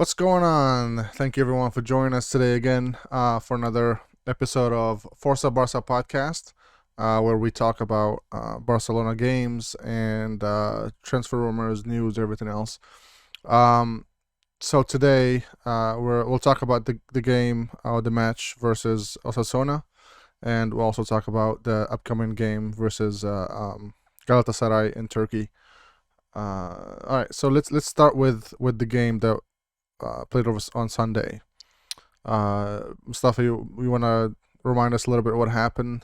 What's going on? Thank you everyone for joining us today again for another episode of FORCA BARCA podcast, where we talk about Barcelona games and transfer rumors, news, everything else. Um, so today we'll talk about the game, the match versus Osasuna, and we'll also talk about the upcoming game versus Galatasaray in Turkey. All right, so let's start with the game that played over on Sunday. Mustafa, you want to remind us a little bit what happened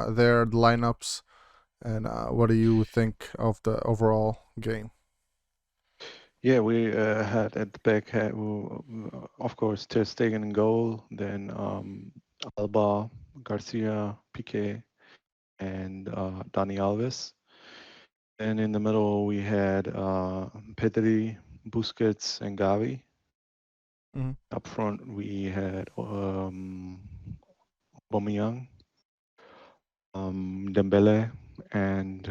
there, the lineups, and what do you think of the overall game? Yeah, we had at the back of course, Ter Stegen in goal, then Alba, Garcia, Piqué, and Dani Alves. And in the middle, we had Pedri, Busquets, and Gavi. Hmm. Up front, we had Aubameyang, Dembele, and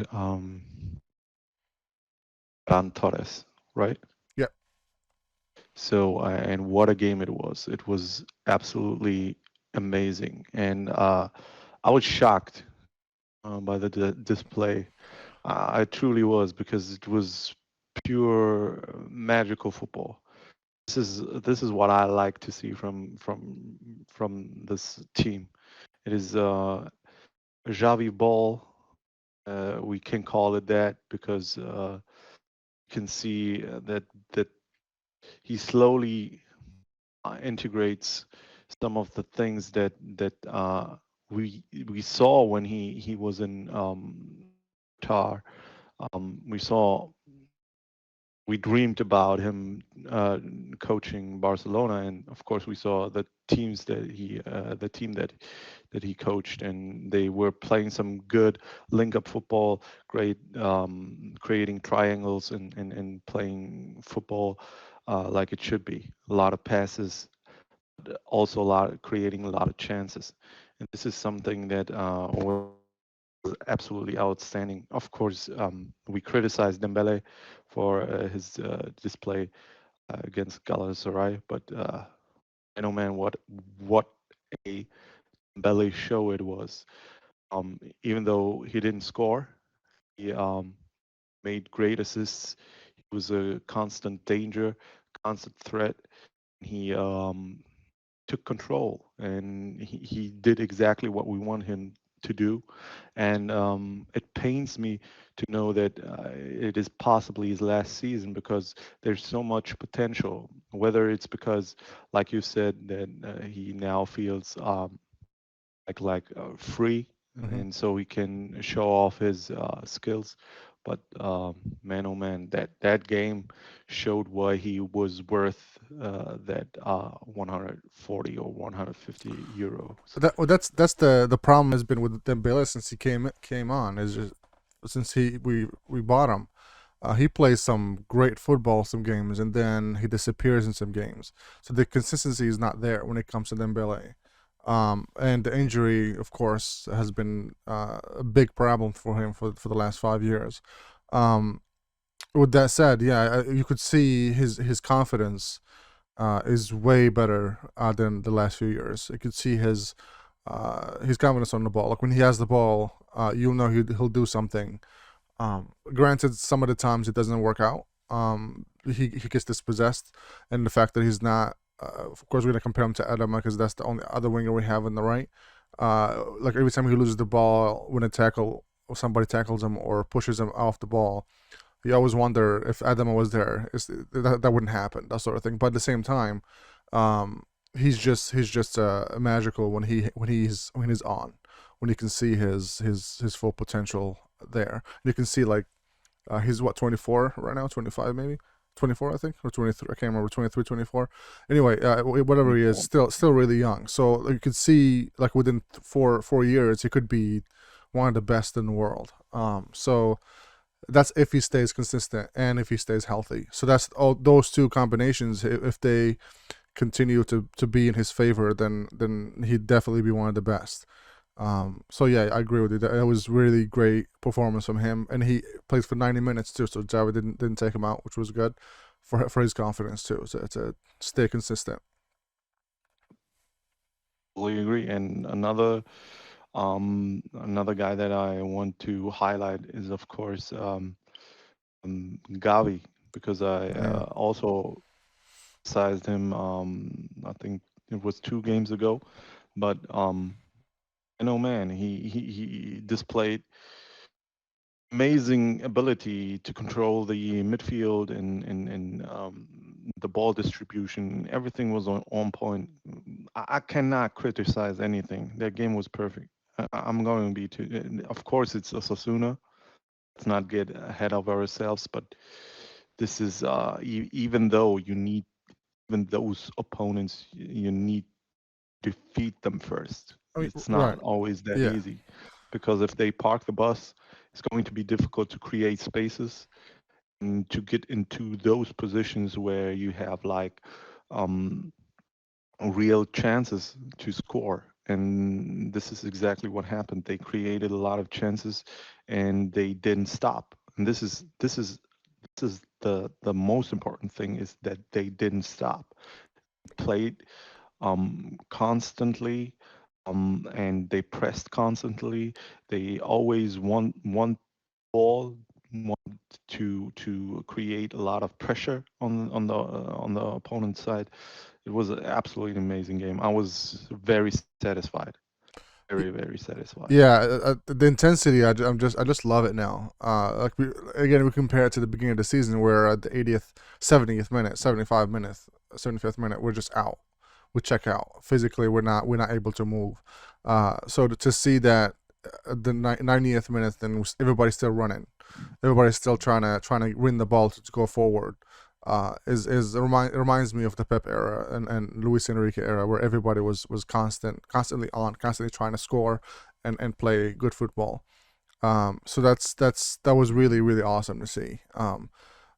Ferran Torres, right? Yeah. So, and what a game it was! It was absolutely amazing, and I was shocked by the display. I truly was because it was pure magical football. This is what I like to see from this team. It is Xavi ball. We can call it that because you can see that he slowly integrates some of the things that we saw when he was in Tar. We dreamed about him coaching Barcelona, and of course we saw the team that he coached, and they were playing some good link-up football, great creating triangles and playing football like it should be. A lot of passes, also creating a lot of chances, and this is something that was absolutely outstanding. Of course, we criticized Dembele for his display against Galatasaray, but I know, man, what a Dembele show it was. Even though he didn't score, he made great assists. He was a constant danger, constant threat. He took control, and he did exactly what we want him to do. And it pains me to know that it is possibly his last season because there's so much potential. Whether it's because, like you said, that he now feels free, Hmm. and so he can show off his skills. But man, oh man, that game showed why he was worth that 140 or 150 euros. That's the problem has been with Dembele since he came on is just since we bought him. He plays some great football some games, and then he disappears in some games. So the consistency is not there when it comes to Dembele. And the injury, of course, has been a big problem for him for the last 5 years. Um, with that said, yeah, you could see his confidence is way better than the last few years. You could see his confidence on the ball. Like when he has the ball, you'll know he'll do something. Granted, some of the times it doesn't work out. He gets dispossessed, and the fact that he's not. Of course, we're gonna compare him to Adama because that's the only other winger we have on the right. Like every time he loses the ball when a tackle or somebody tackles him or pushes him off the ball, you always wonder if Adama was there, that wouldn't happen, that sort of thing. But at the same time, um, he's just magical when he's on, when you can see his full potential there. You can see like he's what 24 right now, 25 maybe. 24 I think or 23 I can't remember, 23, 24. Anyway, whatever he is, 24. still really young, so you could see like within 4 years he could be one of the best in the world. So that's if he stays consistent and if he stays healthy. So that's all those two combinations. If they continue to be in his favor, then he'd definitely be one of the best. So yeah, I agree with you. That it was really great performance from him, and he played for 90 minutes too. So Java didn't take him out, which was good for his confidence too. So to stay consistent. Fully agree. And another guy that I want to highlight is, of course, Gavi, because I Yeah. also sized him. I think it was 2 games ago, but man, he displayed amazing ability to control the midfield and the ball distribution. Everything was on point. I cannot criticize anything. That game was perfect. I'm going to be too. Of course, it's Osasuna. Let's not get ahead of ourselves, but this is even though you need even those opponents, you need to defeat them first. I mean, It's right. not always that Yeah. easy because if they park the bus, it's going to be difficult to create spaces and to get into those positions where you have like um, real chances to score. And this is exactly what happened. They created a lot of chances and they didn't stop. And this is the most important thing is that they didn't stop. Played constantly, and they pressed constantly. They always want ball, want to create a lot of pressure on the opponent's side. It was an absolutely amazing game. I was very satisfied, very satisfied. Yeah, the intensity. I just love it now. Like we compare it to the beginning of the season, where at the 80th, 70th minute, 75 minutes, 75th minute, we're just out. We check out physically. We're not able to move. So to see that the 90th minute, then everybody's still running, everybody's still trying to win the ball to go forward. It reminds me of the Pep era and Luis Enrique era, where everybody was constantly on, constantly trying to score and play good football. So that was really really awesome to see. And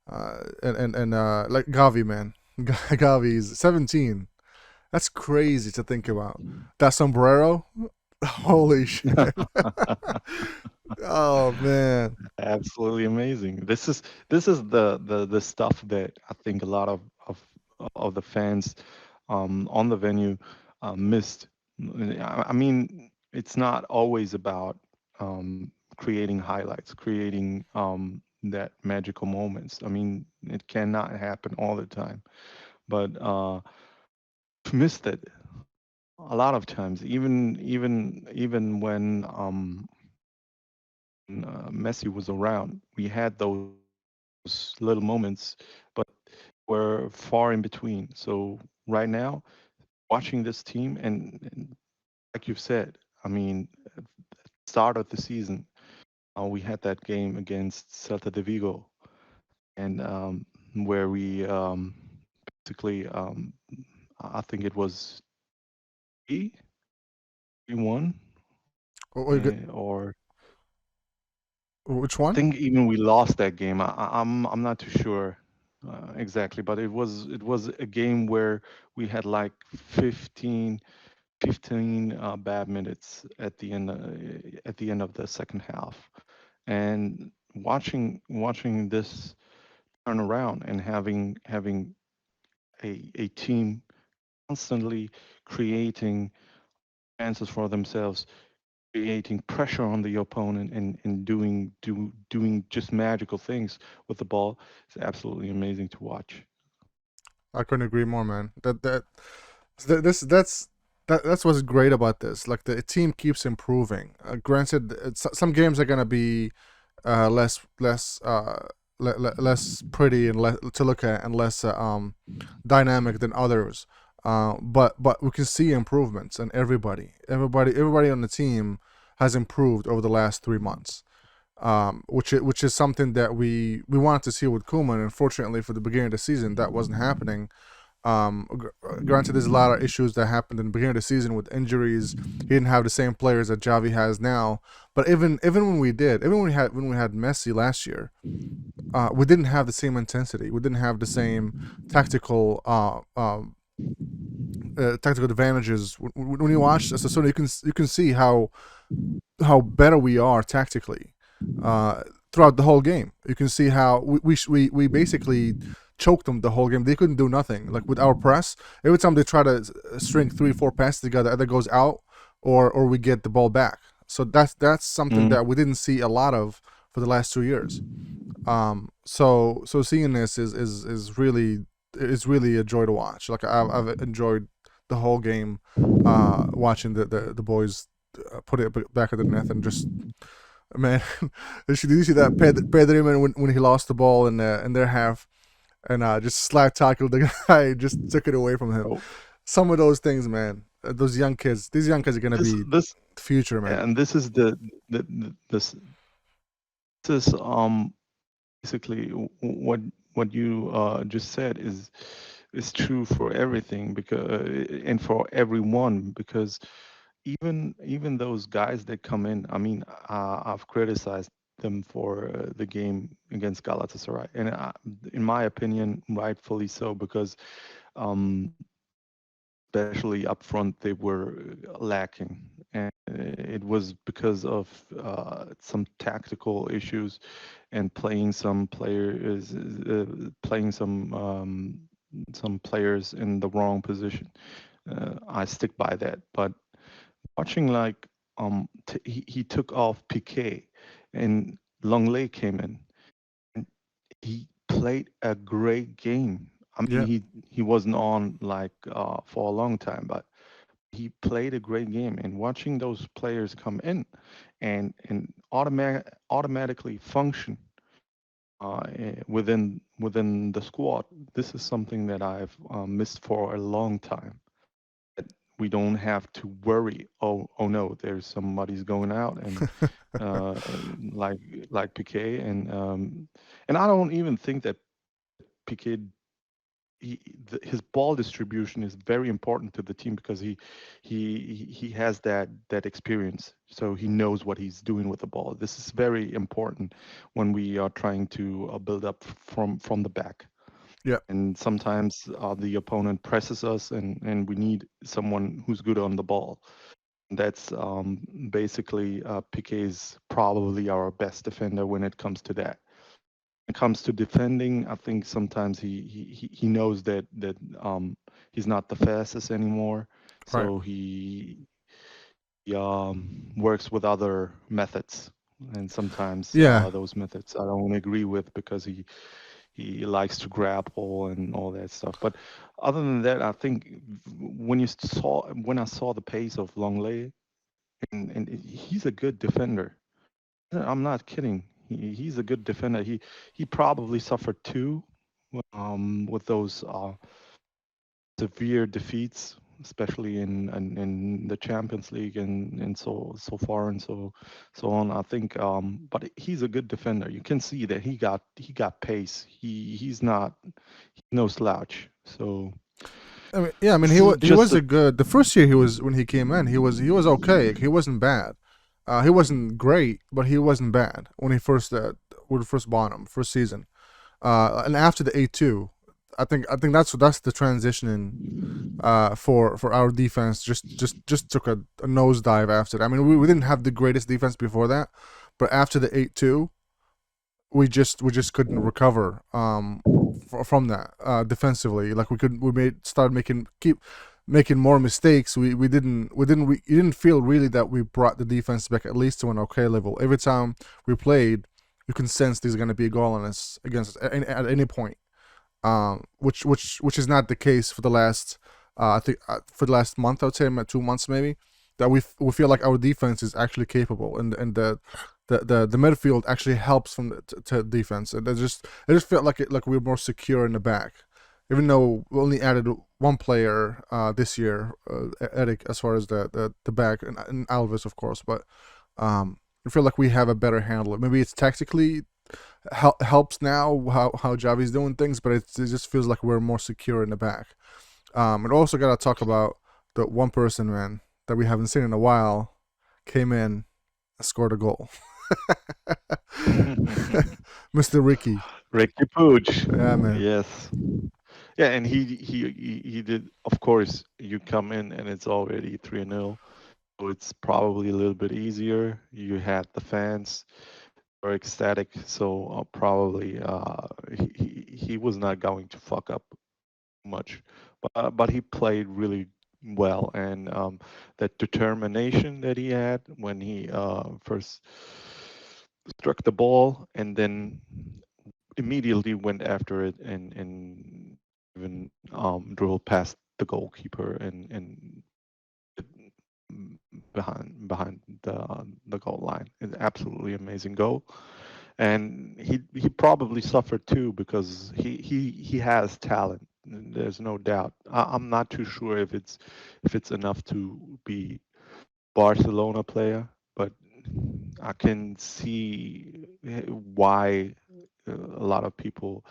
like Gavi, man, Gavi's 17. That's crazy to think about. That sombrero, holy shit! Oh man. Absolutely amazing. This is the stuff that I think a lot of the fans on the venue missed. I mean, it's not always about creating highlights, creating that magical moments. I mean, it cannot happen all the time, but missed it a lot of times. Even when Messi was around, we had those little moments, but we're far in between. So right now, watching this team and like you've said, I mean, at the start of the season, we had that game against Celta de Vigo, and where we basically, I think it was 3-1, or Which I one? think even we lost that game. I'm not too sure exactly, but it was a game where we had like 15 bad minutes at the end of the second half, and watching this turn around and having a team constantly creating chances for themselves, creating pressure on the opponent and doing just magical things with the ball is absolutely amazing to watch. I couldn't agree more, man. This that's what's great about this. Like the team keeps improving. Granted, some games are gonna be less pretty and less to look at and less dynamic than others. But we can see improvements, and everybody on the team has improved over the last 3 months. Which is something that we wanted to see with Koeman. Unfortunately, for the beginning of the season, that wasn't happening. Granted, there's a lot of issues that happened in the beginning of the season with injuries. He didn't have the same players that Javi has now. But even when we did, even when we had Messi last year, we didn't have the same intensity. We didn't have the same tactical tactical advantages. When you watch Sassuolo, you can see how better we are tactically. throughout the whole game. You can see how we basically choked them the whole game. They couldn't do nothing. Like with our press, every time they try to string 3 4 passes together, either goes out or we get the ball back. So that's something Mm. that we didn't see a lot of for the last 2 years. So seeing this is really a joy to watch. Like I've enjoyed the whole game, watching the boys put it back at the net and just man, did you see that Pedri man when he lost the ball in their half and just slap tackled the guy, just took it away from him. Oh, Some of those things, man. Those young kids, these young kids are gonna this be this the future, yeah, man. and this is this is basically what you just said is true for everything because and for everyone because even those guys that come in, I mean, I've criticized them for the game against Galatasaray, and in my opinion, rightfully so, because um, especially up front they were lacking, and it was because of some tactical issues and playing some players in the wrong position. I stick by that, but watching like he took off Piqué and Longley came in and he played a great game. I mean Yeah, he wasn't on like for a long time, but he played a great game, and watching those players come in and automatically function within the squad, this is something that I've missed for a long time. That we don't have to worry. Oh no, there's somebody's going out, and uh, like like Piqué, and I don't even think that Piqué his ball distribution is very important to the team because he has that experience, so he knows what he's doing with the ball. This is very important when we are trying to build up from the back, yeah, and sometimes the opponent presses us, and we need someone who's good on the ball. That's basically Piqué is probably our best defender when it comes to that. When it comes to defending, I think sometimes he knows that he's not the fastest anymore, right. so he works with other methods, and sometimes Yeah, those methods I don't agree with because he likes to grapple and all that stuff. But other than that, I think when I saw the pace of Longley, and he's a good defender. I'm not kidding. He's a good defender. He probably suffered two with those severe defeats, especially in the Champions League and so far and so on. I think, but he's a good defender. You can see that he got pace. He's no slouch. So I mean, yeah. I mean, this is he just was a a good. The first year he was when he came in, he was okay. He wasn't bad. He wasn't great, but he wasn't bad when we first bought him first season. And after the 8-2, I think that's the transition for our defense. Just took a nosedive after that. I mean, we didn't have the greatest defense before that, but after the 8-2, we just couldn't recover from that defensively. Like we made started making keep making more mistakes. You didn't feel really that we brought the defense back at least to an okay level. Every time we played, you can sense there's going to be a goal on us against us at any point. Which is not the case for the last I think for the last month. I would say 2 months maybe, that we feel like our defense is actually capable, and the midfield actually helps from to defense. And it just felt like we were more secure in the back, even though we only added one player this year, Eric, as far as the back, and Alves of course, but I feel like we have a better handle. Maybe it's tactically helps now how Javi's doing things, but it just feels like we're more secure in the back. And also got to talk about the one person, man, that we haven't seen in a while, came in, scored a goal. Mr. Ricky. Ricky Pooch. Yeah, man. Yes. Yeah, and he did. Of course, you come in and it's already 3-0, so it's probably a little bit easier. You had the fans were ecstatic. So probably he was not going to fuck up much, but he played really well, and that determination that he had when he first struck the ball and then immediately went after it and even dribbled past the goalkeeper and behind the goal line. It's absolutely amazing goal, and he probably suffered too because he has talent. There's no doubt. I'm not too sure if it's enough to be Barcelona player, but I can see why a lot of people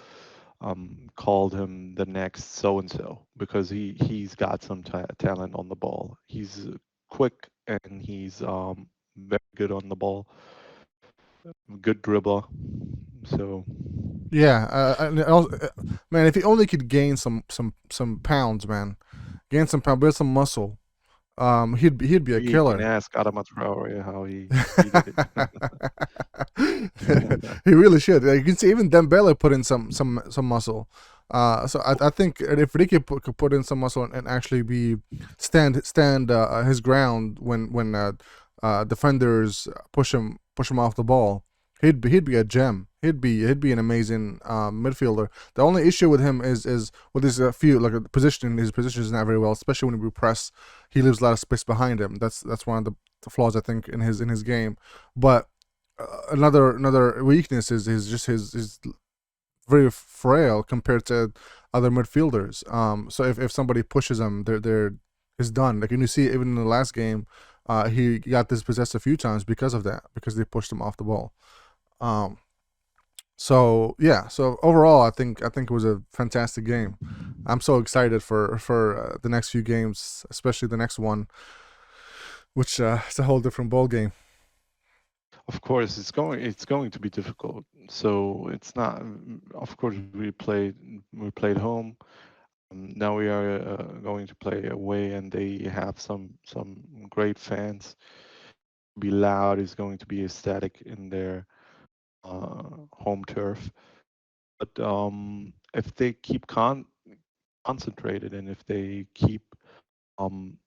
called him the next so and so because he's got some talent on the ball. He's quick and he's very good on the ball, good dribbler. So Yeah, man, if he only could gain some pounds, man, gain some pound, build some muscle, he'd be a you can killer. ask Adama Traore how he did it. He really should. You can see even Dembele put in some muscle. So I think if Ricky could put in some muscle and actually be stand his ground when defenders push him off the ball, he'd be a gem. He'd be an amazing midfielder. The only issue with him is well, there's a few like a position. His position is not very well, especially when we press. He leaves a lot of space behind him. That's one of the flaws I think in his game. But another weakness is just his very frail compared to other midfielders. So if somebody pushes him, they're is done. Like, and you see even in the last game, he got dispossessed a few times because of that, because they pushed him off the ball. Um, so yeah, so overall, I think it was a fantastic game. I'm so excited for the next few games, especially the next one, which is a whole different ball game. Of course, it's going to be difficult. So it's not. Of course, we played home. Now we are going to play away, and they have some great fans. Be loud is going to be ecstatic in their home turf. But if they keep concentrated and if they keep um,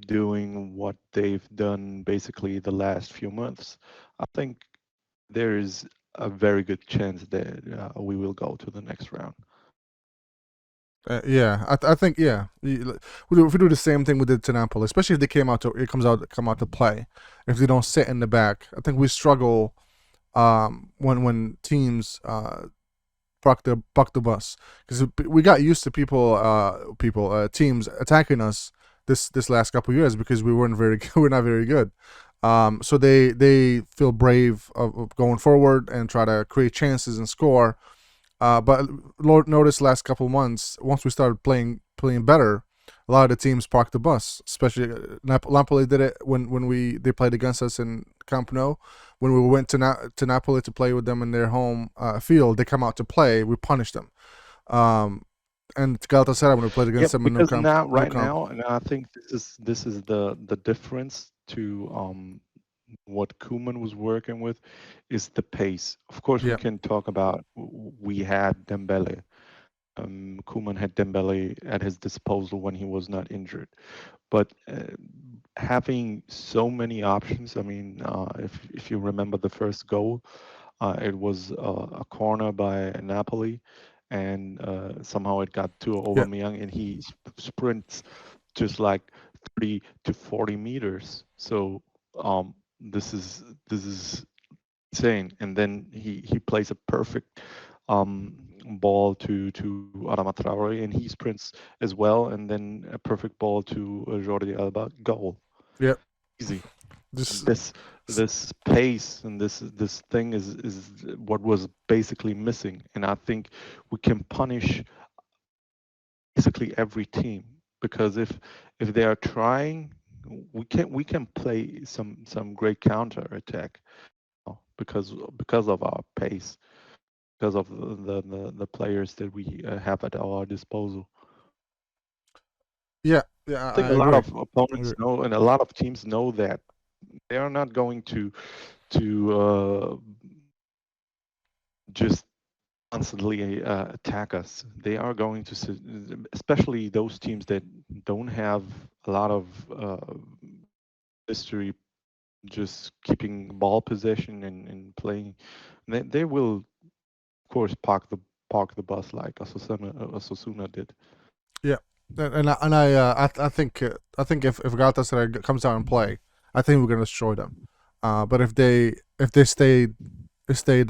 doing what they've done basically the last few months, I think there is a very good chance that we will go to the next round. Yeah, I think yeah. If we do the same thing we did to Napoli, especially if they come out to play, if they don't sit in the back, I think we struggle when teams buck the bus, because we got used to teams attacking us this last couple of years because we weren't very we're not very good. So they feel brave of going forward and try to create chances and score. But Lord noticed last couple months, once we started playing better, a lot of the teams parked the bus. Especially Napoli did it when they played against us in Camp Nou. When we went to Napoli to play with them in their home field, they come out to play. We punished them. Um, and Galatasaray, when we played Yeah, against them in because now Nou right Camp. now, and I think this is the difference to what Koeman was working with is the pace. Of course, we Yeah, can talk about we had Dembele. Koeman had Dembele at his disposal when he was not injured. But having so many options, I mean, if you remember the first goal, it was a corner by Napoli, and somehow it got to yeah, Aubameyang, and he sprints just like 30 to 40 meters. So this is insane. And then he plays a perfect ball to Adama Traore, and he sprints as well, and then a perfect ball to Jordi Alba, goal, yeah. easy. Just This pace and this thing is what was basically missing, and I think we can punish basically every team because if they are trying, we can play some great counter attack because of our pace, because of the players that we have at our disposal. yeah, yeah. I think I a lot agree. of opponents I know, and a lot of teams know that they are not going to just constantly attack us. They are going to, especially those teams that don't have a lot of history, just keeping ball possession and playing. They will, of course, park the bus like Osasuna did. Yeah, I think if Galatasaray comes out and play, I think we're gonna destroy them. But if they stayed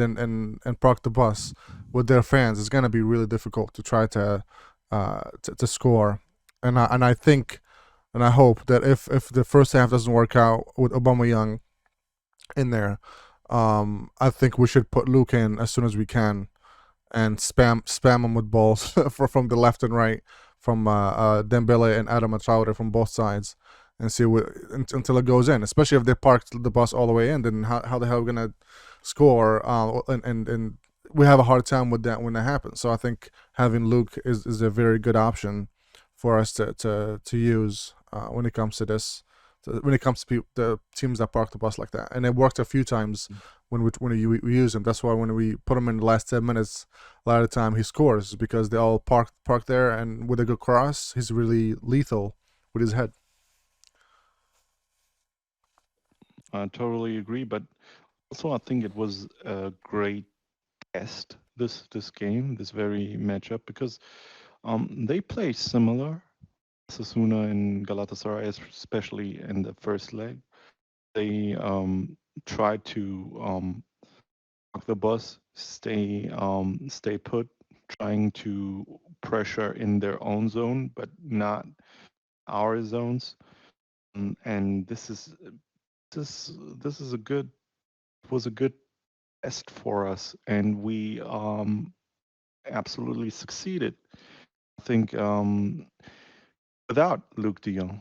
and parked the bus with their fans, it's gonna be really difficult to try to score. And I think and I hope that if the first half doesn't work out with Aubameyang in there, I think we should put Luke in as soon as we can and spam him with balls from the left and right, from Dembele and Adama Traore from both sides, and see until it goes in. Especially if they parked the bus all the way in, then how the hell are we gonna score? And we have a hard time with that when that happens. So I think having Luke is a very good option for us to use when it comes to this. When it comes to the teams that park the bus like that, and it worked a few times when we use him. That's why when we put him in the last 10 minutes, a lot of the time he scores because they all park there, and with a good cross, he's really lethal with his head. I totally agree, but also I think it was a great test this game, this very matchup, because they play similar. Osasuna and Galatasaray, especially in the first leg, they try to park the bus, stay put, trying to pressure in their own zone, but not our zones. And this is a good was a good test for us, and we absolutely succeeded. I think without Luke De Jong,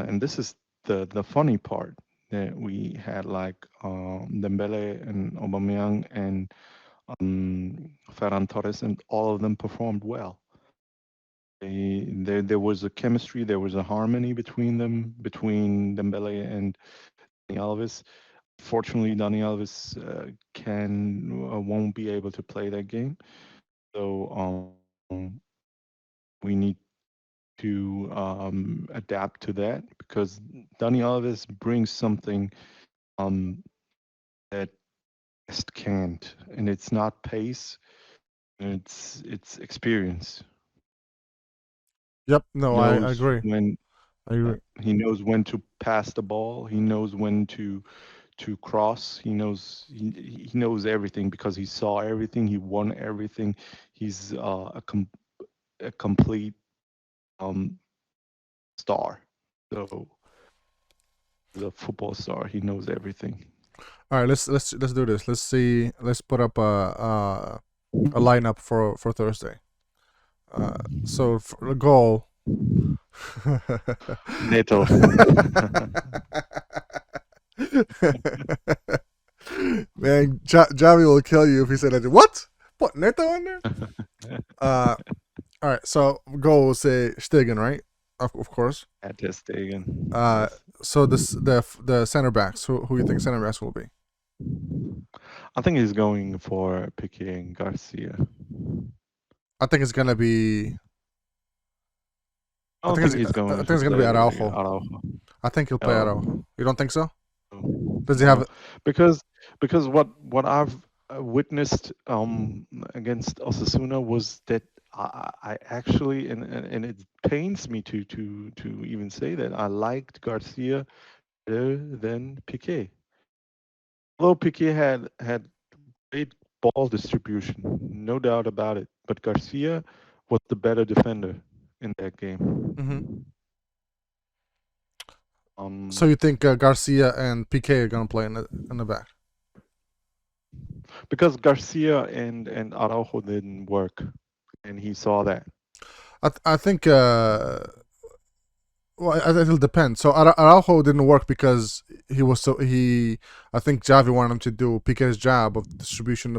and this is the funny part, that we had like Dembele and Aubameyang and Ferran Torres, and all of them performed well. There was a chemistry, there was a harmony between them, between Dembele and Dani Alves. Fortunately, Dani Alves won't be able to play that game, so we need to adapt to that, because Dani Alves brings something that best can't, and it's not pace, it's experience. Yep. No, I Knows agree. when I agree. he knows when to pass the ball. He knows when to cross. He knows everything, because he saw everything. He won everything. He's a complete star. So the football star, he knows everything. All right, let's do this. Let's see. Let's put up a lineup for Thursday. So for the goal. Neto. Man, Javi will kill you if he said that. What? Put Neto in there? All right. So goal will say Stegen, right? Of course. At Ter Stegen. So the center backs. Who you think center backs will be? I think he's going for Piqué and Garcia. I think it's gonna be. I don't think he's going. I think it's gonna be Araujo. I think he'll play Araujo. You don't think so? Does he have? Because what I've witnessed against Osasuna was that I actually, and it pains me to even say that I liked Garcia better than Piqué. Although Piqué had great ball distribution, no doubt about it, but Garcia was the better defender in that game. Mm-hmm. So you think Garcia and Piqué are gonna play in the back? Because Garcia and Araujo didn't work, and he saw that. I think. Well, it'll depend. So Araujo didn't work because I think Javi wanted him to do Piqué's job of distributing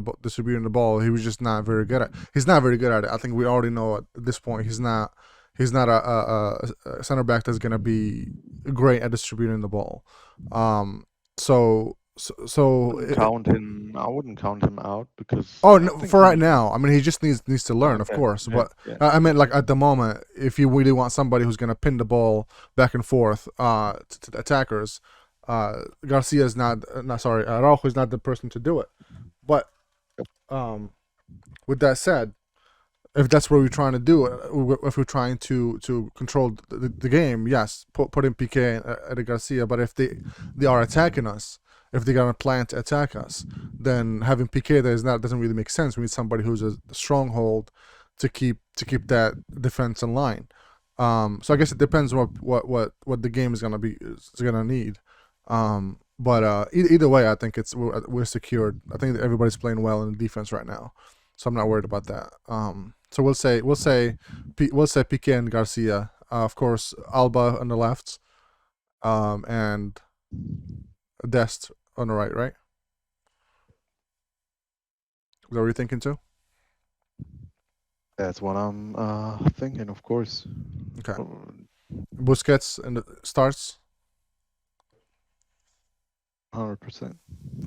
the ball. He was just not very good at. He's not very good at it. I think we already know at this point he's not. He's not a center back that's gonna be great at distributing the ball. So I wouldn't count him out because Oh, I no, think for right he. now, I mean, he just needs to learn, of Okay. course. Yeah. But Yeah. I meant like at the moment, if you really want somebody who's gonna pin the ball back and forth to the attackers, Garcia is not sorry, Araujo is not the person to do it. But um, with that said, if that's what we're trying to do, if we're trying to control the game, yes, put in PK and Garcia. But if they are attacking us, if they're gonna plan to attack us, then having PK there doesn't really make sense. We need somebody who's a stronghold to keep that defense in line. So I guess it depends what the game is gonna need. But either way, I think we're secured. I think that everybody's playing well in the defense right now, so I'm not worried about that. So we'll say Piqué and Garcia. Of course, Alba on the left, and Dest on the right. Right? Is that what you're thinking too? That's what I'm thinking. Of course. Okay. Uh, Busquets and starts. 100%.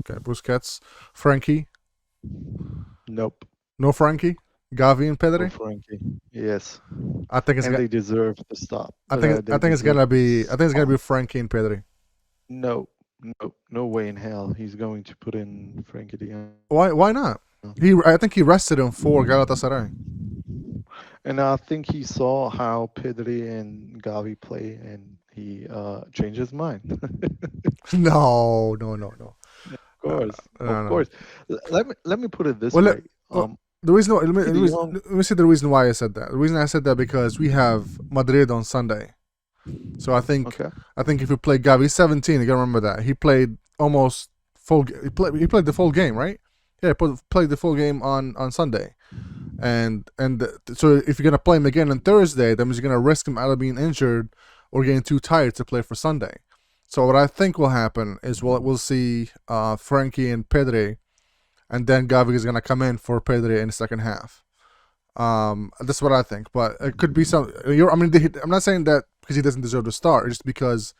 Okay. Busquets, Frankie. Nope. No Frankie. Gavi and No Pedri. Frankie. Yes. I think it's And gonna. they deserve to stop. I think They I think it's deserve gonna to be. I think it's gonna stop. be Frankie and Pedri. No, no way in hell he's going to put in Frankie de Jong. Why not? I think he rested him for Galatasaray. And I think he saw how Pedri and Gavi play, and he changed his mind. No. Of course, No, of no. course. Let me put it this Well, way. the reason why, Frankie de Jong. let me say the reason why I said that. The reason I said that because we have Madrid on Sunday. So Okay. I think if you play Gavi, he's 17. You gotta remember that he played almost full. He played the full game, right? Yeah, played the full game on Sunday, so if you're gonna play him again on Thursday, that means you're gonna risk him either being injured or getting too tired to play for Sunday. So what I think will happen is we'll see Frankie and Pedri, and then Gavi is gonna come in for Pedri in the second half. That's what I think, but it could be some. I'm not saying that because he doesn't deserve to start, just because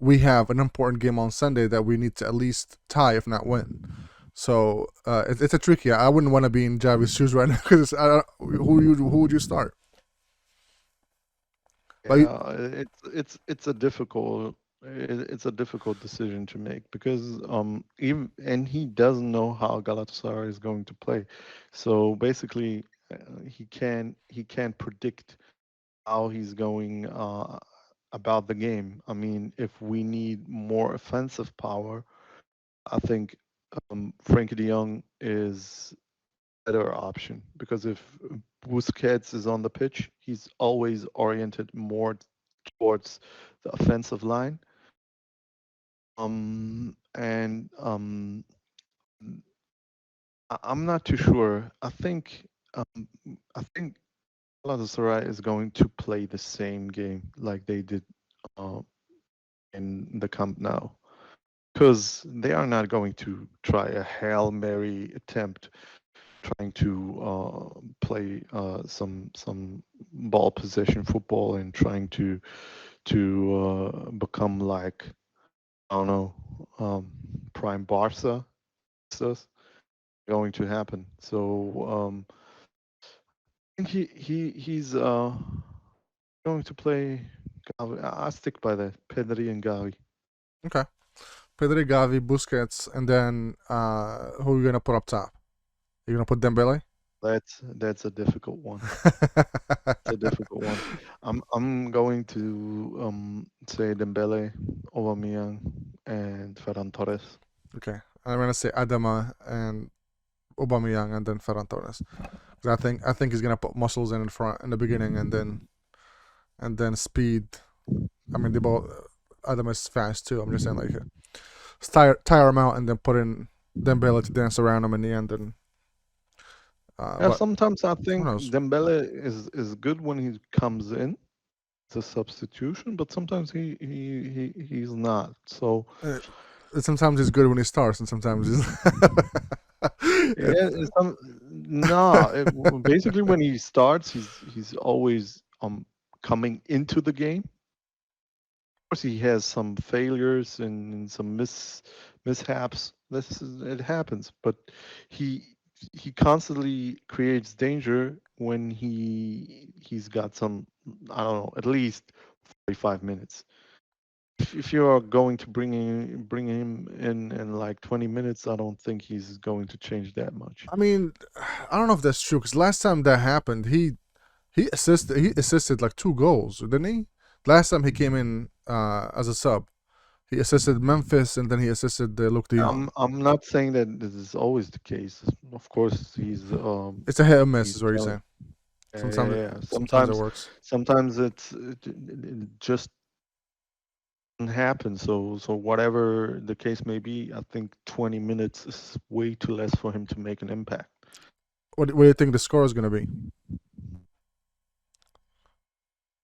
we have an important game on Sunday that we need to at least tie, if not win. So it's a tricky. I wouldn't want to be in Javi's shoes right now because who would you start? But Yeah, it's a difficult decision to make because even and he doesn't know how Galatasaray is going to play, so basically he can't predict how he's going about the game. I mean, if we need more offensive power, I think Frankie de Jong is a better option because if Busquets is on the pitch, he's always oriented more towards the offensive line. And I'm not too sure. I think Galatasaray is going to play the same game like they did uh, in the Camp Nou because they are not going to try a Hail Mary attempt trying to play some ball possession football and trying to become like I don't know prime Barca. That's going to happen. So I think he's going to play Gavi. I stick by that Pedri and Gavi. okay, Pedri, Gavi, Busquets, and then who are you gonna put up top? You're gonna put Dembele. That's a difficult one. It's a difficult one. I'm going to say Dembele, Aubameyang, and Ferran Torres. Okay, I'm gonna say Adama and Aubameyang, and then Ferran Torres. 'Cause I think he's gonna put muscles in front in the beginning, and then speed. I mean, they both. Adama is fast too. I'm just saying, like, tire him out and then put in Dembele to dance around him in the end. And Yeah, but sometimes I who think knows? Dembele is good when he comes in as a substitution, but sometimes he's not. So Uh, Sometimes he's good when he starts, and sometimes he's. yeah, no. Basically, when he starts, he's always coming into the game. course, he has some failures and some mishaps. It happens, but he constantly creates danger when he's got some, I don't know, at least 45 minutes. If you are going to bring him in like 20 minutes, I don't think he's going to change that much. I mean, I don't know if that's true because last time that happened, he assisted like 2 goals, didn't he? Last time he came in as a sub, he assisted Memphis and then he assisted Luke De Jong. I'm not saying that this is always the case. Of course, It's a hit or miss, he's is what you're talented. saying. Sometimes, Yeah. sometimes it works. Sometimes it just doesn't happen. So whatever the case may be, I think 20 minutes is way too less for him to make an impact. What do you think the score is going to be?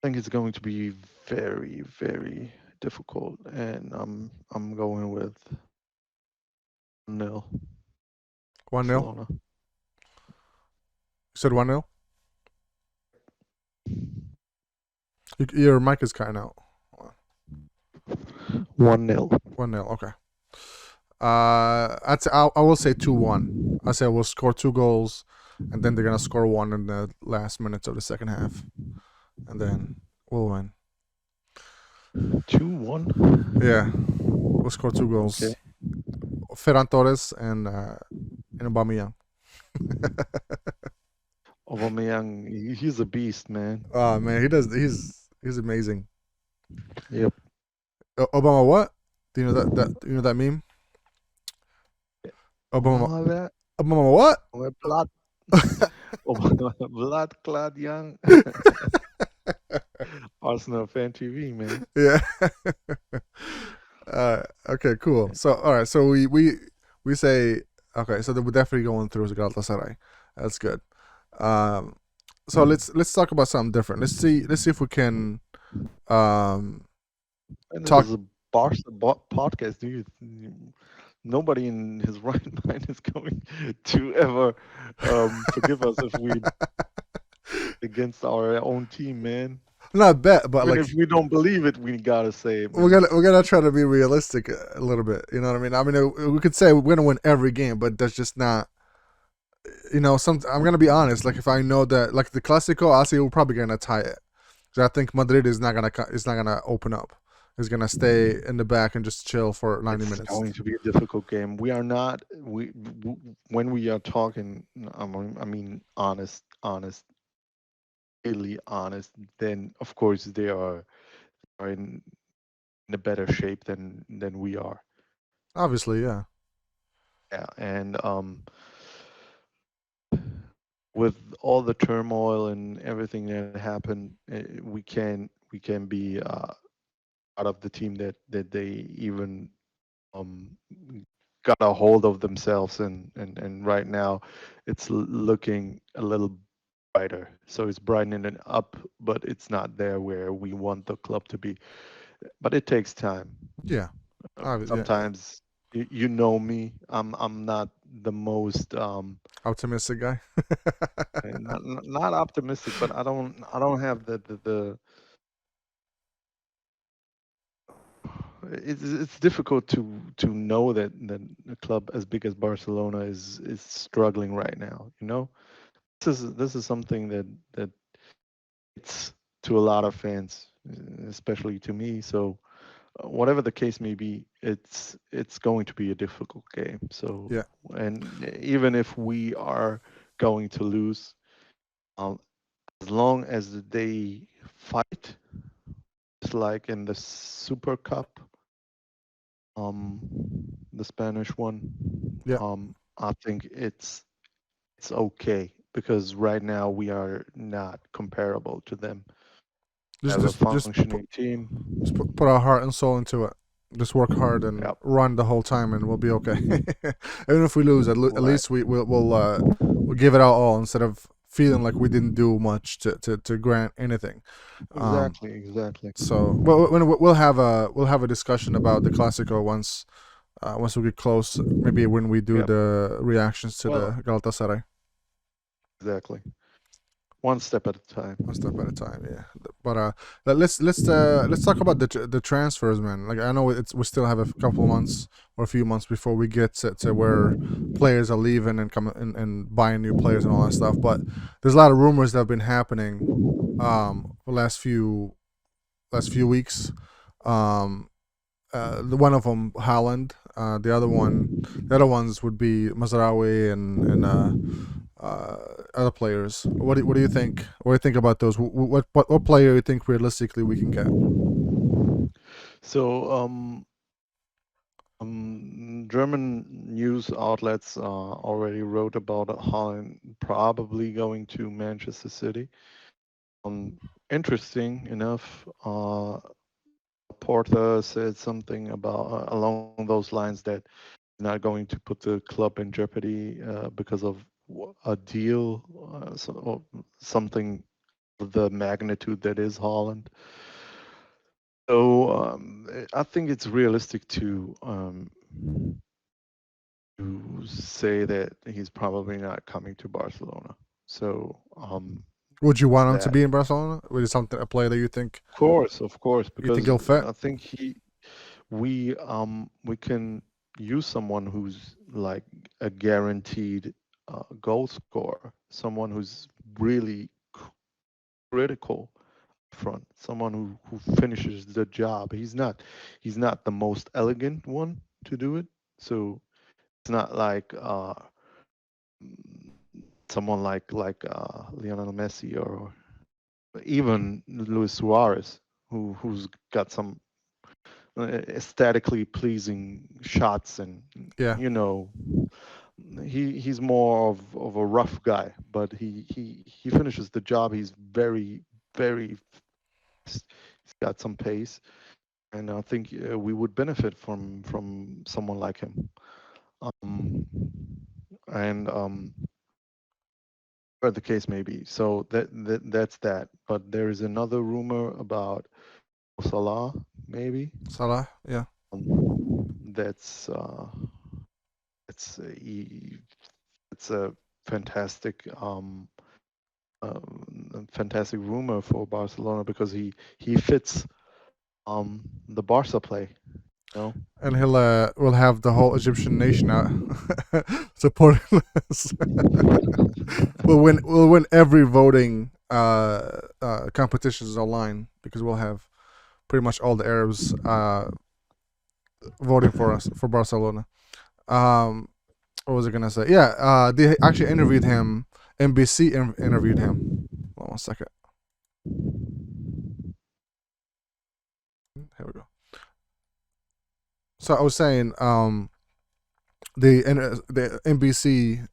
I think it's going to be very, very difficult, and I'm going with 0 1-0. Barcelona. You said 1-0. Your mic is cutting out. 1-0. 1-0. Okay. I will say 2-1. I say we'll score 2 goals, and then they're gonna score 1 in the last minutes of the second half, and then we'll win. 2-1. Yeah, we'll score 2 goals. Okay. Ferran Torres and Aubameyang. Aubameyang, he's a beast, man. Oh man, he's amazing. Yep. Obama what? Do you know that meme? Obama what? Blood. Blood clad young. Arsenal fan TV, man. Yeah. Okay, cool. So all right, so we say okay, so we're definitely going through Galatasaray. That's good. So let's talk about something different. Let's see if we can And talk. this is a Barca podcast, dude. Nobody in his right mind is going to ever forgive us if we against our own team, man. Not bet, but Even like if we don't believe it, we gotta say it. we're gonna try to be realistic a little bit. You know what I mean? I mean, we could say we're gonna win every game, but that's just not. You know, I'm gonna be honest. Like if I know that, like the Clasico, I'll say we're probably gonna tie it. So I think Madrid is not gonna open up. Is gonna stay in the back and just chill for 90 It's minutes. going to be a difficult game. We are not when we are talking. I mean, really honest. Then of course they are in a better shape than we are. Obviously, yeah. Yeah, and with all the turmoil and everything that happened, we can be out of the team that they even got a hold of themselves, and right now it's looking a little brighter. So it's brightening up, but it's not there where we want the club to be. But it takes time. Yeah. Sometimes you know me. I'm not the most Optimistic guy. not optimistic, but I don't have the it's difficult to know that a club as big as Barcelona is struggling right now. You know, this is something that it's to a lot of fans, especially to me. So whatever the case may be, it's going to be a difficult game. So Yeah. and even if we are going to lose, as long as they fight, just like in the Super Cup, the Spanish one, Yeah. I think it's okay because right now we are not comparable to them. We have a functioning team. Just put our heart and soul into it. Just work hard and Yep. run the whole time, and we'll be okay. Even if we lose, at Right. least we'll give it our all instead of feeling like we didn't do much to grant anything. Exactly. So we'll have a discussion about the Clasico once we get close. Maybe when we do Yep. the reactions to Well, the Galatasaray. Exactly. one step at a time. One step at a time. Yeah, but let's talk about the transfers, man. Like I know we still have a couple of months or a few months before we get to where players are leaving and coming and buying new players and all that stuff. But there's a lot of rumors that have been happening the last few weeks. Um, one of them Haaland. The other ones would be Mazraoui and other players. What do you think? What do you think about those? What player you think realistically we can get? So German news outlets already wrote about Haaland probably going to Manchester City. Interesting enough, Porter said something about along those lines that not going to put the club in jeopardy because of a deal, or something of the magnitude that is Holland. So I think it's realistic to say that he's probably not coming to Barcelona. So Would you want him to that, be in Barcelona? Would it something a player that of course, you think because he'll fit? I think we can use someone who's like a guaranteed goal scorer, someone who's really critical front, someone who finishes the job. He's not the most elegant one to do it, so it's not like someone like Lionel Messi or even Luis Suarez, who's got some aesthetically pleasing shots, and Yeah, you know he's more of a rough guy, but he finishes the job. He's very he's got some pace, and I think we would benefit from someone like him. Um, and whatever the case may be, so that's that. But there is another rumor about Salah, maybe. Salah. Yeah, That's it's it's a fantastic fantastic rumor for Barcelona because he fits the Barca play, you know. and he'll will have the whole Egyptian nation out supporting us. We'll win every voting competitions online because we'll have pretty much all the Arabs voting for us for Barcelona. Um, what was I gonna say? Yeah, they actually interviewed him. NBC interviewed him. Hold on one second. Here we go. So I was saying, the NBC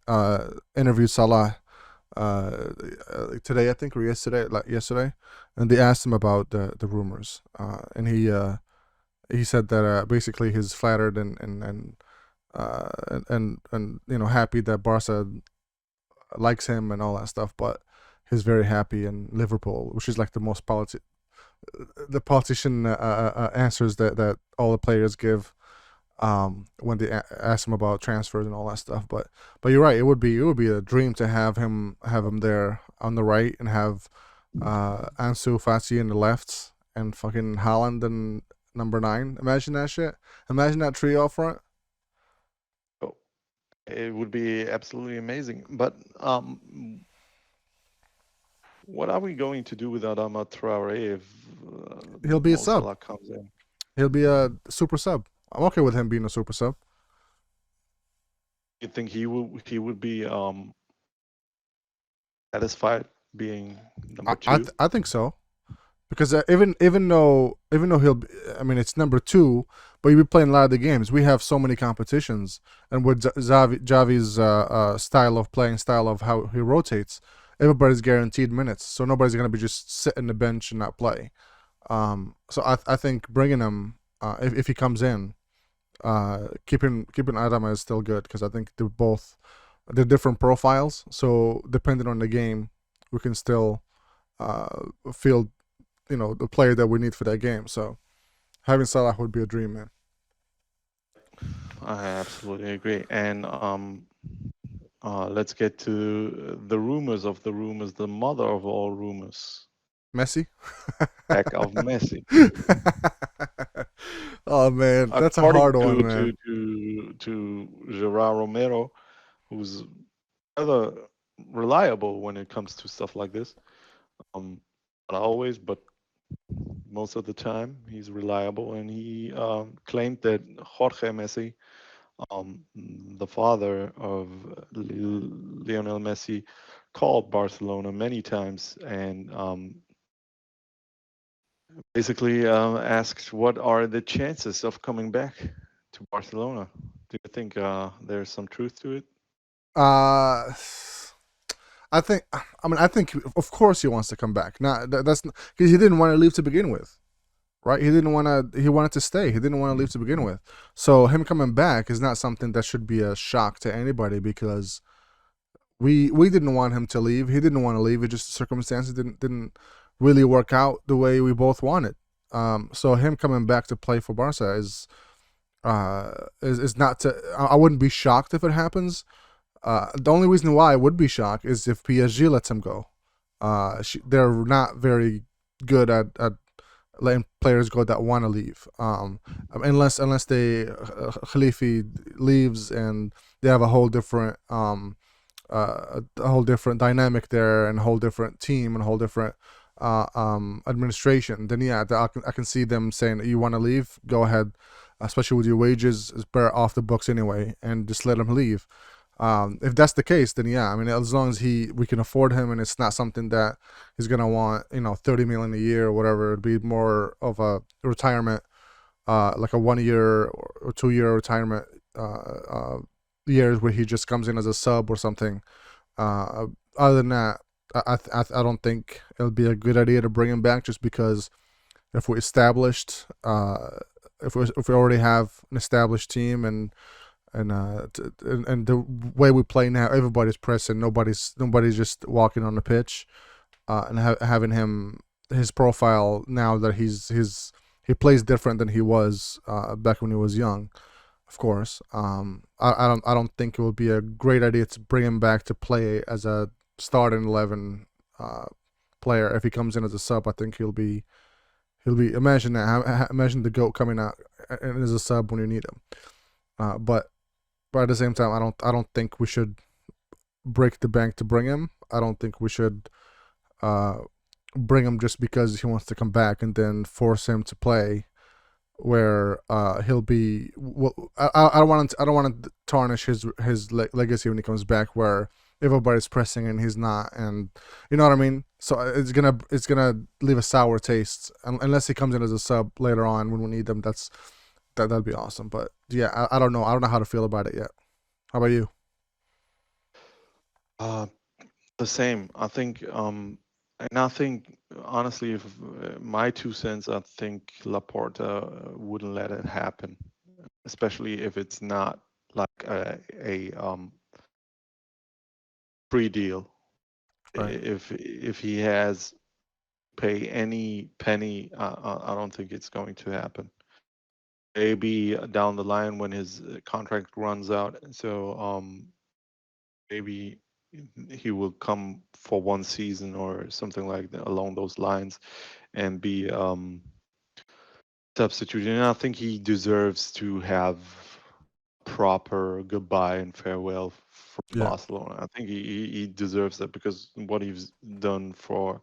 interviewed Salah today, I think, or yesterday, and they asked him about the rumors, and he said that basically he's flattered and happy that Barca likes him and all that stuff, but he's very happy in Liverpool, which is like the politician answers that all the players give when they ask him about transfers and all that stuff. But you're right, it would be a dream to have him there on the right and have Ansu Fati in the left and fucking Haaland and number 9. Imagine that shit. Imagine that trio up front. Oh, it would be absolutely amazing. But what are we going to do without Adama Traore if He'll be a Mo sub. Salah comes in? He'll be a super sub. I'm okay with him being a super sub. You think he would be satisfied being I number I, two? th- I think so. Because even though he'll be, I mean, it's number 2, but you'll be playing a lot of the games. We have so many competitions, and with Javi's style of playing, style of how he rotates, everybody's guaranteed minutes, so nobody's gonna be just sitting on the bench and not play. So I think bringing him, if he comes in, keeping Adama is still good because I think they're different profiles. So depending on the game, we can still field the player that we need for that game. So having Salah would be a dream, man. I absolutely agree. And let's get to the rumors of the rumors, the mother of all rumors, Messi. back of Messi. Oh man, that's a According hard one, to man. Gerard Romero, who's rather reliable when it comes to stuff like this. Um, Not always, but most of the time he's reliable, and he claimed that Jorge Messi, the father of Lionel Messi, called Barcelona many times and basically asked what are the chances of coming back to Barcelona. Do you think there's some truth to it? Uh, I think. I mean, I think of course he wants to come back. Not that's because he didn't want to leave to begin with, right? He didn't want to. He wanted to stay. He didn't want to leave to begin with. So him coming back is not something that should be a shock to anybody because we didn't want him to leave. He didn't want to leave. It just the circumstances didn't really work out the way we both wanted. So him coming back to play for Barca is not to. I wouldn't be shocked if it happens. The only reason why I would be shocked is if PSG lets him go. They're not very good at letting players go that want to leave. Unless they Khalifi leaves and they have a whole different dynamic there and a whole different team and a whole different administration, then yeah, I can see them saying you want to leave, go ahead, especially with your wages, it's better off the books anyway, and just let him leave. If that's the case, then yeah, I mean, as long as we can afford him and it's not something that he's gonna want, 30 million a year or whatever, it'd be more of a retirement, like a 1 year or 2 year retirement years where he just comes in as a sub or something. Other than that, I don't think it'll be a good idea to bring him back just because if we're established, if we already have an established team and the way we play now, everybody's pressing, nobody's just walking on the pitch, and having his profile now that he plays different than he was back when he was young. Of course, I don't think it would be a great idea to bring him back to play as a starting 11 player. If he comes in as a sub, I think he'll be imagine that imagine the goat coming out and as a sub when you need him. But at the same time, I don't think we should break the bank to bring him. I don't think we should uh, bring him just because he wants to come back and then force him to play where he'll be. Well, I don't want to tarnish his legacy when he comes back, where everybody's pressing and he's not, and you know what I mean. So it's gonna leave a sour taste unless he comes in as a sub later on when we need them. That'd be awesome. But yeah, I don't know. I don't know how to feel about it yet. How about you? Uh, the same. And I think honestly, if my 2 cents, I think Laporta wouldn't let it happen, especially if it's not like a free deal. Right. If he has pay any penny, I don't think it's going to happen. Maybe down the line when his contract runs out, so maybe he will come for one season or something like that along those lines and be substituted. And I think he deserves to have proper goodbye and farewell from Yeah. Barcelona. I think he deserves that because what he's done for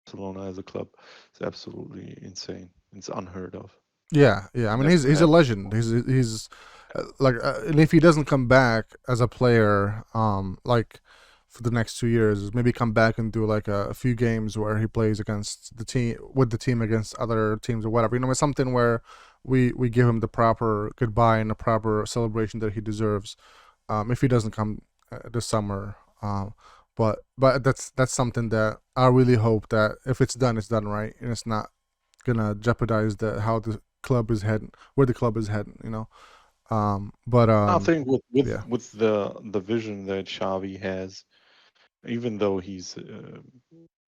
Barcelona as a club is absolutely insane. It's unheard of. Yeah. Yeah. I mean, he's Never he's a happened. legend. He's like, and if he doesn't come back as a player, like for the next 2 years, maybe come back and do like a few games where he plays against the team with the team against other teams or whatever. It's something where we give him the proper goodbye and the proper celebration that he deserves. If he doesn't come this summer, but that's something that I really hope that if it's done right, and it's not gonna jeopardize the how the club is heading, where the club is heading. But I think yeah, with the vision that Xavi has, even though he's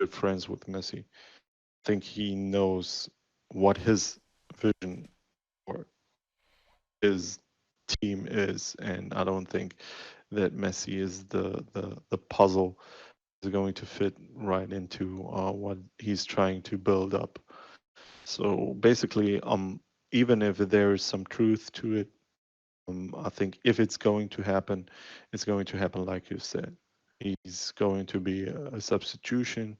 good friends with Messi, I think he knows what his vision for is. team is, and I don't think that Messi is the puzzle is going to fit right into what he's trying to build up. So basically, even if there is some truth to it, I think if it's going to happen, it's going to happen like you said. He's going to be a substitution,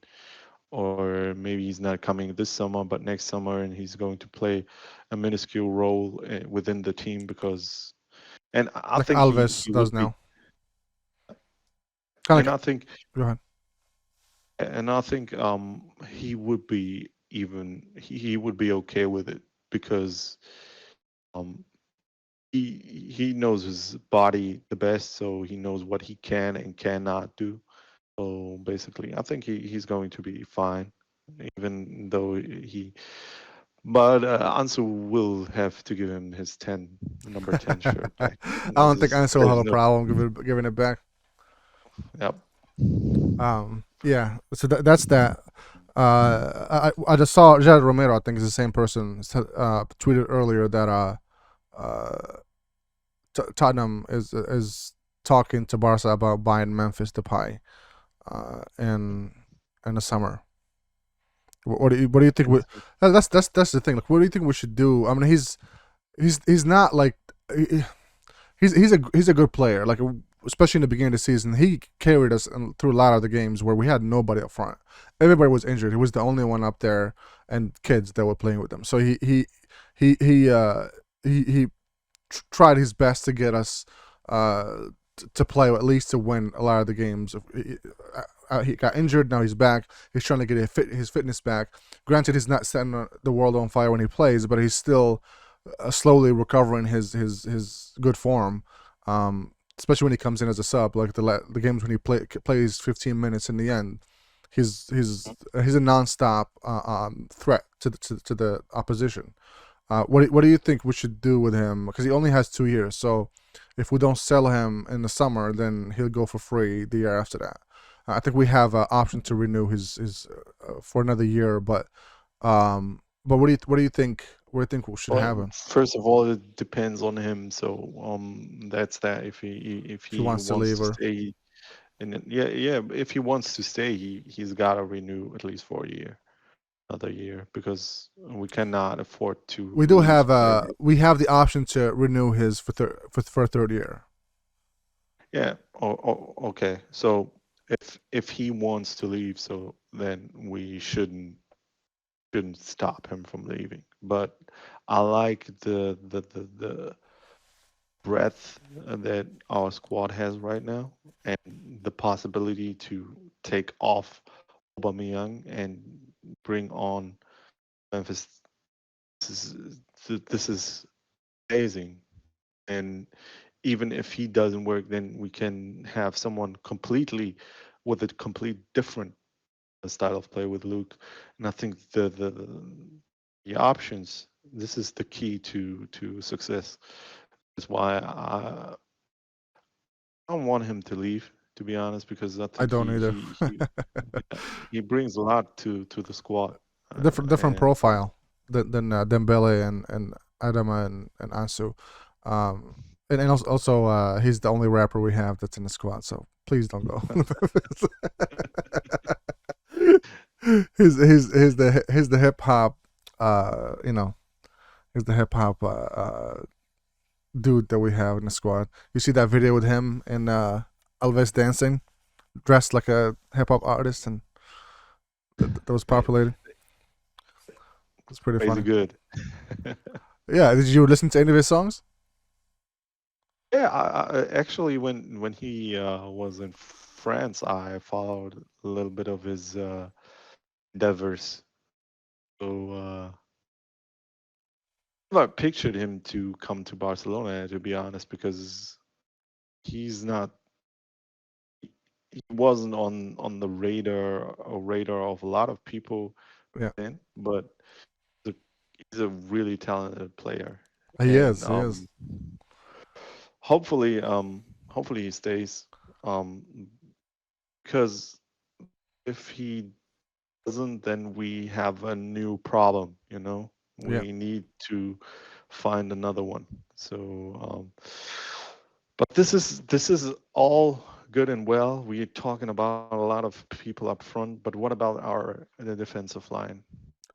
or maybe he's not coming this summer, but next summer, and he's going to play a minuscule role within the team because, and I like think Alves he does would be, now. Kind and of. I think, Go ahead. he would be he would be okay with it because um he knows his body the best, so he knows what he can and cannot do. So basically, I think he's going to be fine, even though he. But Ansu will have to give him his number 10 shirt I back. don't think Ansel will have There's a no. problem giving it back. Yep. Yeah. So that's that. I just saw Jared Romero. I think is the same person. Tweeted earlier that uh, Tottenham is talking to Barca about buying Memphis Depay in the summer. What do you think? That's the thing. Like, what do you think we should do? I mean, he's not like he, he's a good player. Like, especially in the beginning of the season, he carried us through a lot of the games where we had nobody up front. Everybody was injured. He was the only one up there, and kids that were playing with him. So he he uh he tried his best to get us to play, or at least to win a lot of the games. He got injured. Now he's back. He's trying to get his fitness back. Granted, he's not setting the world on fire when he plays, but he's still slowly recovering his good form. Especially when he comes in as a sub, like the games when he plays 15 minutes in the end. He's a nonstop threat to the opposition. What do you think we should do with him? Because he only has 2 years. So if we don't sell him in the summer, then he'll go for free the year after that. I think we have an option to renew his for another year. But what do you think? What do you think should Well, happen first of all, it depends on him. So that's that. If if he he wants to wants leave? to Or stay, and yeah, if he wants to stay, he's got to renew at least for a year, another year, because we cannot afford to we do lose have players. we have the option to renew his for a third year. Yeah. Okay. So if he wants to leave, so then we shouldn't stop him from leaving. But I like the breadth that our squad has right now, and the possibility to take off Aubameyang and bring on Memphis. This is amazing. And even if he doesn't work, then we can have someone completely with a complete different style of play with Luke. And I think the options. This is the key to success. Is why I don't want him to leave, to be honest, because I I think don't either. he brings a lot to the squad. Different And profile than Dembele and Adama and Ansu. Um, and also he's the only rapper we have that's in the squad. So please don't go. He's the hip hop. You know, he's the hip hop dude that we have in the squad. You see that video with him and Alves dancing, dressed like a hip hop artist, and that was populated. It's pretty crazy funny. good. Yeah, did you listen to any of his songs? Yeah, actually, when he was in France, I followed a little bit of his endeavors. So I pictured him to come to Barcelona, to be honest, because he's not, he wasn't on the radar of a lot of people Yeah, then, but the, he's a really talented player, he and is. He is. hopefully he stays, um, because if he doesn't, then we have a new problem. Yeah, We need to find another one. So, but this is all good and well. We're talking about a lot of people up front, but what about the defensive line?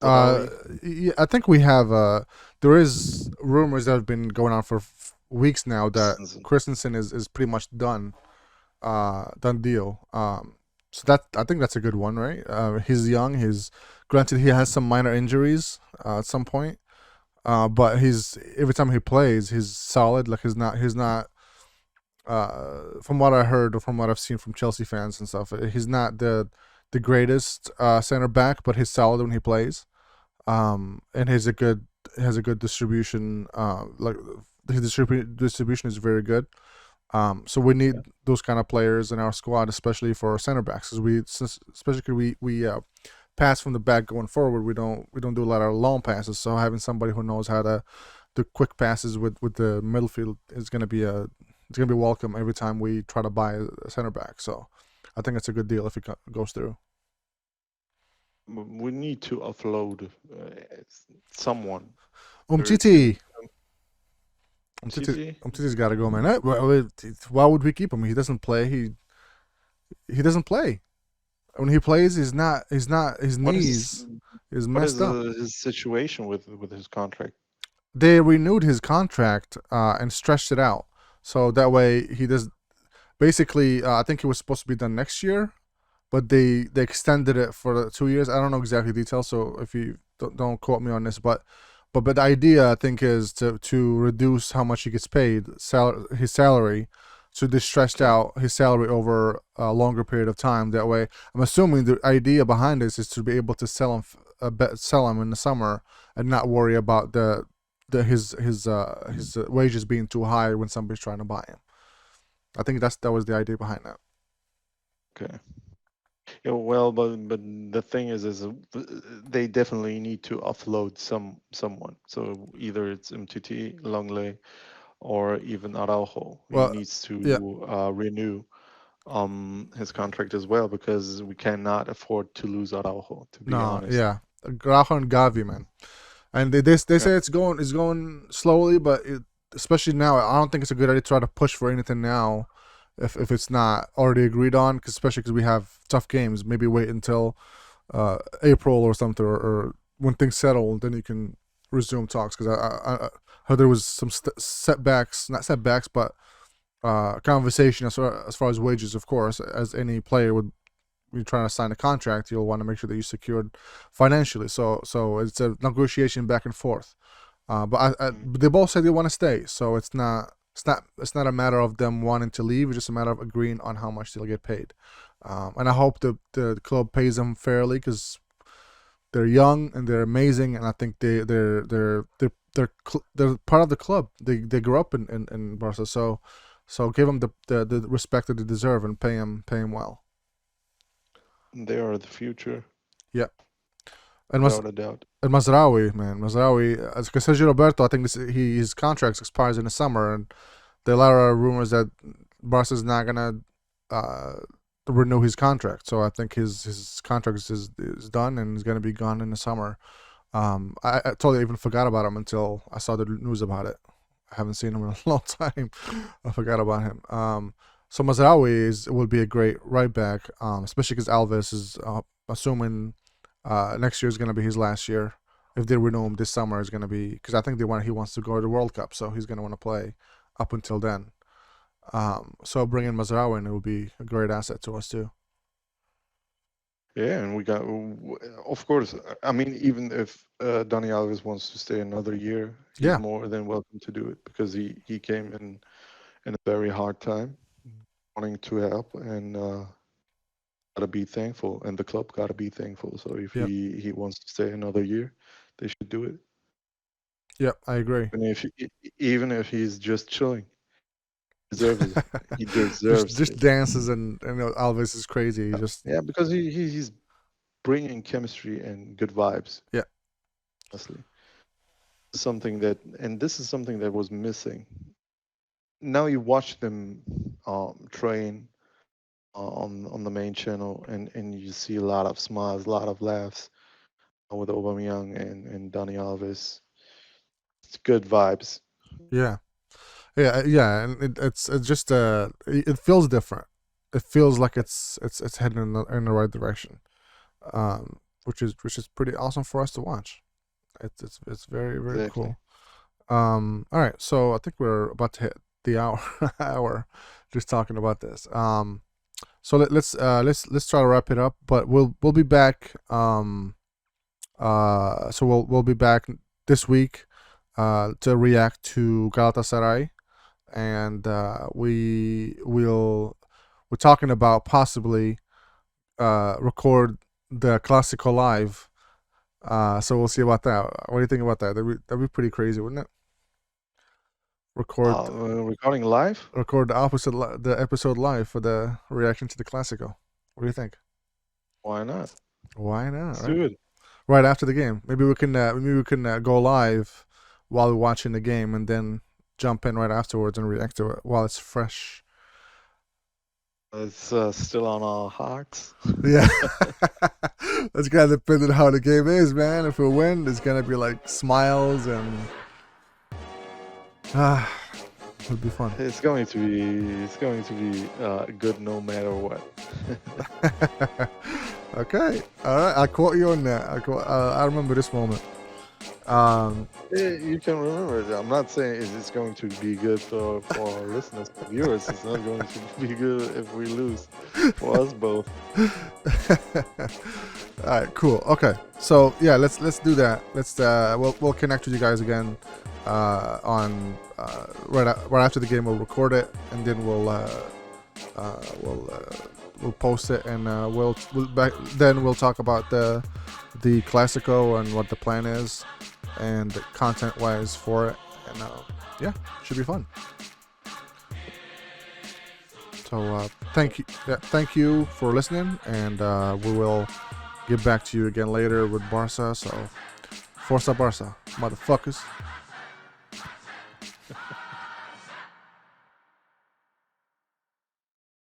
What are Uh, we? yeah, I think we have. There is rumors that have been going on for weeks now that Christensen is pretty much done. Done deal. So that I think that's a good one, right? He's young. He's granted he has some minor injuries at some point. But he's every time he plays, he's solid. Like he's not. From what I heard or from what I've seen from Chelsea fans and stuff, he's not the greatest center back, but he's solid when he plays. And has a good distribution. Like his distribution is very good. So we need those kind of players in our squad, especially for our center backs, because especially 'cause we pass from the back going forward. We don't do a lot of long passes. So having somebody who knows how to do quick passes with the middle field is gonna be welcome every time we try to buy a center back. So I think it's a good deal if it goes through. We need to offload someone. Umtiti. City? Umtiti's got to go, man. Why would we keep him? He doesn't play. He doesn't play. When he plays, he's not. He's not. His What knees is what is messed up. his situation with his contract? They renewed his contract and stretched it out, so that way he does. Basically, I think it was supposed to be done next year, but they extended it for 2 years. I don't know exactly details, so if you don't quote me on this, but the idea I think is to reduce how much he gets paid, his salary, so they stretched Okay. out his salary over a longer period of time. That way, I'm assuming the idea behind this is to be able to sell him in the summer and not worry about his wages being too high when somebody's trying to buy him. I think that was the idea behind that. Okay. Yeah, well, but the thing is they definitely need to offload someone. So either it's MTT, Longley, or even Araujo. He Well, needs yeah, to renew his contract as well because we cannot afford to lose Araujo, to be no, honest. yeah, Grajo and Gavi, man, and they Yeah. say it's going slowly, but especially now, I don't think it's a good idea to try to push for anything now, if it's not already agreed on, especially because we have tough games. Maybe wait until April or something, or when things settle, then you can resume talks. Because I heard there was some setbacks, not setbacks, but conversation as far as wages. Of course, as any player would, when you're trying to sign a contract, you'll want to make sure that you're secured financially. So it's a negotiation back and forth. But they both said they want to stay, so it's not a matter of them wanting to leave. It's just a matter of agreeing on how much they'll get paid. And I hope the club pays them fairly, because they're young and they're amazing, and I think they're part of the club. They grew up in Barca, so give them the respect that they deserve and pay them well. They are the future, Yeah, and without a doubt. Mazraoui, man, Mazraoui. As Sergio Roberto, I think his contract expires in the summer, and there are a lot of rumors that Barca's not gonna uh, renew his contract. So I think his contract is done and he's gonna be gone in the summer. I totally even forgot about him until I saw the news about it. I haven't seen him in a long time. I forgot about him. So Mazraoui will be a great right back, especially because Alves is assuming next year is going to be his last year. If they renew him this summer, is going to be, because I think he wants to go to the World Cup, so he's going to want to play up until then. So bringing Mazraoui in, it will be a great asset to us too. Yeah, and we got, of course. I mean, even if Dani Alves wants to stay another year, he's Yeah, more than welcome to do it because he came in a very hard time, wanting to help, and gotta be thankful, and the club gotta be thankful. So if yeah, he wants to stay another year, they should do it. yeah. I agree. And even if he's just chilling, deserves it. He deserves just it. dances, and Alves is crazy. He just Yeah, because he's bringing chemistry and good vibes. yeah, Honestly, this is something that was missing. Now you watch them train on the main channel, and you see a lot of smiles, a lot of laughs with Aubameyang and Dani Alves. It's good vibes. yeah. yeah, and it's just it feels different. It feels like it's heading in the right direction, which is pretty awesome for us to watch. It's very very Exactly. cool. All right, so I think we're about to hit the hour hour just talking about this. So let's try to wrap it up, but we'll be back. So we'll be back this week to react to Galatasaray, and we're talking about possibly record the Classico live. So we'll see about that. What do you think about that? That'd be pretty crazy, wouldn't it? Record Recording live? record the episode live for the reaction to the Classico. What do you think? Why not? Why not? Let's Right, do it. right after the game. Maybe we can go live while we're watching the game and then jump in right afterwards and react to it while it's fresh. It's still on our hearts. Yeah, that's gonna depend on how the game is, man. If we win, it's gonna be like smiles and it'll be fun. It's going to be good no matter what. Okay, all right. I quote you on that. I remember this moment. You can remember it. I'm not saying it's going to be good for our listeners, for viewers. It's not going to be good if we lose for us both. All right, cool. Okay, so yeah, let's do that. We'll connect with you guys again on right after the game. We'll record it and then we'll post it and then we'll talk about the Classico and what the plan is and content wise for it, and yeah, should be fun. So thank you for listening, and we will get back to you again later with Barca. So, Forza Barca, motherfuckers.